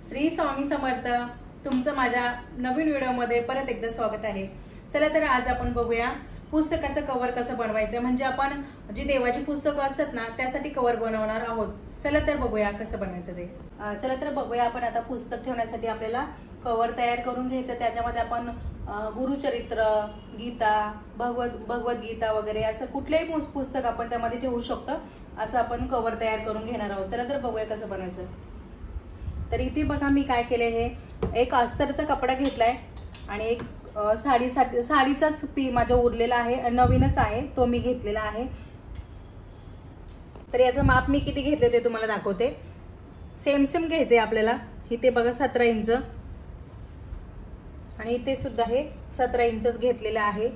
श्री स्वामी समर्थ। तुमचं माझ्या नवीन व्हिडिओमध्ये परत एकदा स्वागत आहे। चला तर आज आपण बघूया पुस्तकाचं कव्हर कसं बनवायचं, म्हणजे आपण जी देवाची पुस्तकं असतात ना त्यासाठी कव्हर बनवणार आहोत। चला तर बघूया कसं बनवायचं ते। चला तर बघूया आपण आता पुस्तक ठेवण्यासाठी आपल्याला कव्हर तयार करून घ्यायचं। त्याच्यामध्ये आपण गुरुचरित्र, गीता, भगवद्गीता वगैरे असं कुठलेही पुस्तक आपण त्यामध्ये ठेवू शकतो। असं आपण कव्हर तयार करून घेणार आहोत। चला तर बघूया कसं बनायचं। तर इथे बघा मी काय केले, हे एक अस्तरचा कपडा घेतलाय आणि एक साडीचाच माझा उरलेला आहे, नवीनच आहे तो मी घेतलेला आहे। तर याचं माप मी किती घेतले ते तुम्हाला दाखवते। सेम घ्यायचे आपल्याला। इथे बघा 17 इंच आणि इथे सुद्धा हे 17 इंचच घेतलेलं आहे।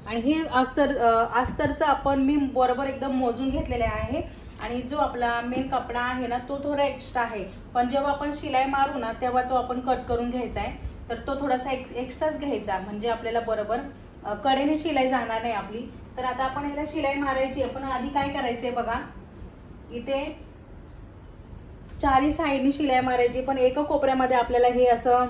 आणि हे अस्तरचं आपण मी बरोबर एकदम मोजून घेतलेले आहे। आणि जो आपला मेन कपडा आहे ना तो थोडा एक्स्ट्रा आहे, पण जेव्हा आपण शिलाई मारू ना तेव्हा तो आपण कट करून घ्यायचा आहे। तर तो थोडासा एक्स्ट्राच घ्यायचा, म्हणजे आपल्याला बरोबर कडेने शिलाई जाणार नाही आपली। तर आता आपण याला शिलाई मारायची। आपण आधी काय करायचंय बघा, इथे चारी साईडनी शिलाई मारायची, पण एका कोपऱ्यामध्ये आपल्याला हे असं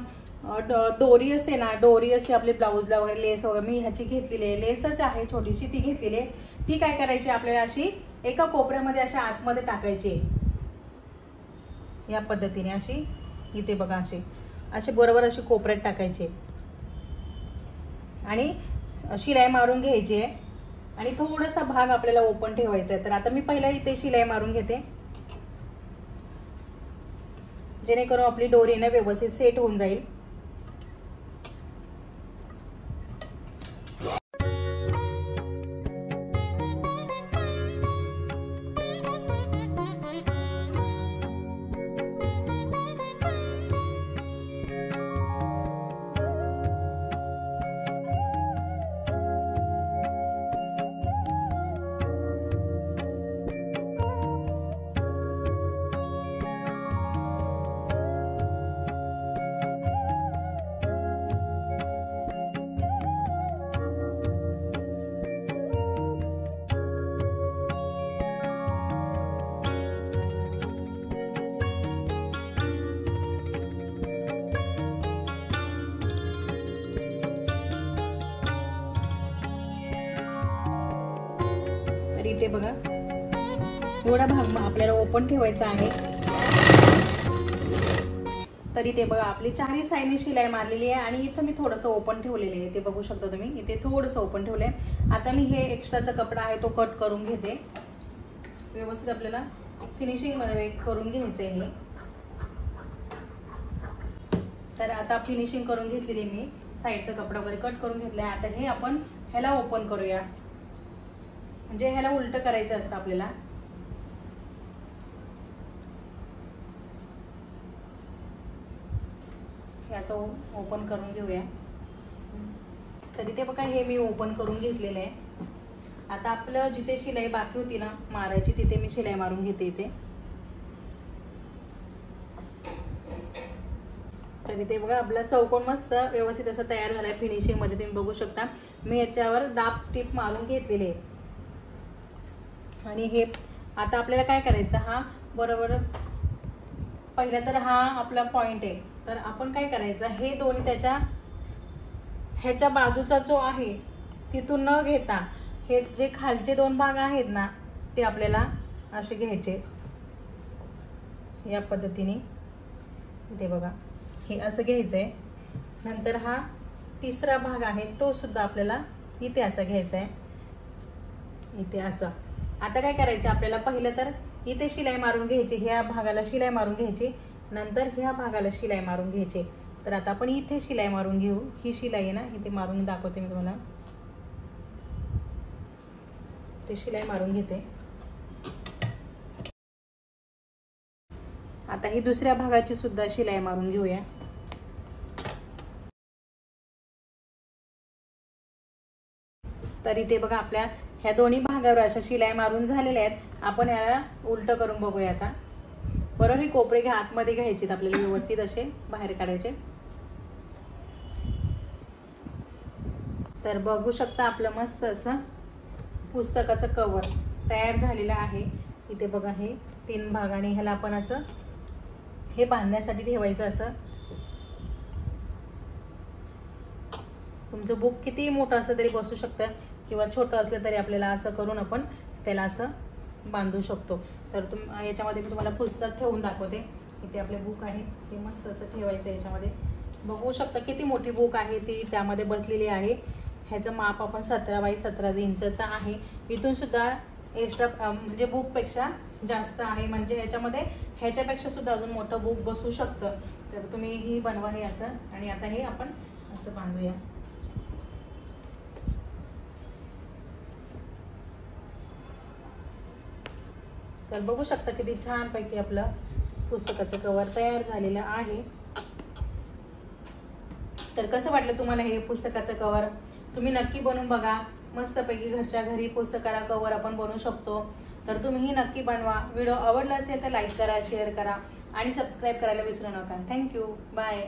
दोरी असते ना, दोरी असते आपली ब्लाऊजला वगैरे, लेस वगैरे मी ह्याची घेतलेली आहे, लेसच आहे छोटीशी ती घेतलेली आहे। ती काय करायची आपल्याला अशी एका कोपऱ्यामध्ये अशा आतमध्ये टाकायची या पद्धतीने। अशी इथे बघा अशी बरोबर अशी कोपऱ्यात टाकायची आणि शिलाई मारून घ्यायची आहे। आणि थोडासा भाग आपल्याला ओपन ठेवायचा आहे। तर आता मी पहिला इथे शिलाई मारून घेते, जेणेकरून आपली दोरी ना व्यवस्थित सेट होऊन जाईल। इथे बघा थोडा भाग आपल्याला ओपन ठेवायचा आहे। तर इथे बघा आपली चारही साईडने शिलाई मारलेली आहे आणि इथं मी थोडंसं ओपन ठेवलेले आहे, ते बघू शकता तुम्ही। इथे थोडंसं ओपन ठेवलंय। आता मी हे एक्स्ट्राचा कपडा आहे तो कट करून घेते। व्यवस्थित आपल्याला फिनिशिंग मध्ये करून घ्यायचं आहे। तर आता फिनिशिंग करून घेतलेली मी, साईडचा कपडा वगैरे कट करून घेतलाय। आता हे आपण ह्याला ओपन करूया, म्हणजे ह्याला उलट करायचं असतं आपल्याला। हे असं ओपन करून घेऊया। तर इथे बघा हे मी ओपन करून घेतलेलं आहे। आता आपलं जिथे शिलाई बाकी होती ना मारायची तिथे मी शिलाई मारून घेते इथे। तर इथे बघा आपला चौकोन मस्त व्यवस्थित असं तयार झालाय फिनिशिंग मध्ये, तुम्ही बघू शकता। मी याच्यावर दाब टीप मारून घेतलेले आहे। आणि हे आता आपल्याला काय करायचं, हा बरोबर पहिला तर हा आपला पॉइंट आहे। तर आपण काय करायचं, हे दोन्ही ह्याच्या बाजूचा जो आहे तिथून न घेता हे जे खालचे दोन भाग आहेत ना ते आपल्याला असे घ्यायचे या पद्धतीने। इथे बघा हे असं घ्यायचंय। नंतर हा तिसरा भाग आहे तो सुद्धा आपल्याला इथे असा घ्यायचा आहे, इथे असं। आता काय करायचं आपल्याला, पहिलं तर इथे शिलाई मारून घ्यायची, ह्या भागाला शिलाई मारून घ्यायची, नंतर ह्या भागाला शिलाई मारून घ्यायची। तर आता आपण इथे शिलाई मारून घेऊ। ही शिलाई आहे ना इथे मारून दाखवते मी तुम्हाला। ते शिलाई मारून घेते। आता ही दुसऱ्या भागाची सुद्धा शिलाई मारून घेऊया। तर इथे बघा आपल्या ह्या दोन्ही भागावर अशा शिलाई मारून झालेल्या आहेत। आपण याला उलट करून बघूया आता। बरोबर हे कोपरे आतमध्ये घ्यायचे आपल्याला, व्यवस्थित असे बाहेर काढायचे। तर बघू शकता आपलं मस्त असं पुस्तकाचं कव्हर तयार झालेलं आहे। इथे बघा हे 3 भागाने ह्याला आपण असं हे बांधण्यासाठी ठेवायचं असं. तुमचं बुक किती मोठं असलं तरी बसू शकतं किंवा छोटं असलं तरी आपल्याला असं करून आपण त्याला असं बांधू शकतो. तर याच्यामध्ये मी तुम्हाला पुस्तक ठेवून दाखवते. इथे आपले बुक आहे ते मस्त असं ठेवायचं. याच्यामध्ये बघू शकता किती मोठी बुक आहे ती त्यामध्ये बसलेली आहे. ह्याचं माप आपण 17 बाय 17 इंचचं आहे. इथून सुद्धा एक्स्ट्रा म्हणजे बुकपेक्षा जास्त आहे, म्हणजे ह्याच्यापेक्षा सुद्धा अजून मोठं बुक बसू शकतं. तर तुम्ही ही बनवा हे असं. आणि आता हे आपण असं बांधूया. तर बघू शकता किती छानपैकी आपलं पुस्तकाचं कवर तयार झालेलं आहे. तर कसं वाटलं तुम्हाला हे पुस्तकाचं कवर? तुम्ही नक्की बनवून बघा. मस्तपैकी घरच्या घरी पुस्तकाला कवर आपण बनवू शकतो. तर तुम्हीही नक्की बनवा. व्हिडिओ आवडला असेल तर लाईक करा, शेअर करा आणि सबस्क्राईब करायला विसरू नका. थँक्यू. बाय.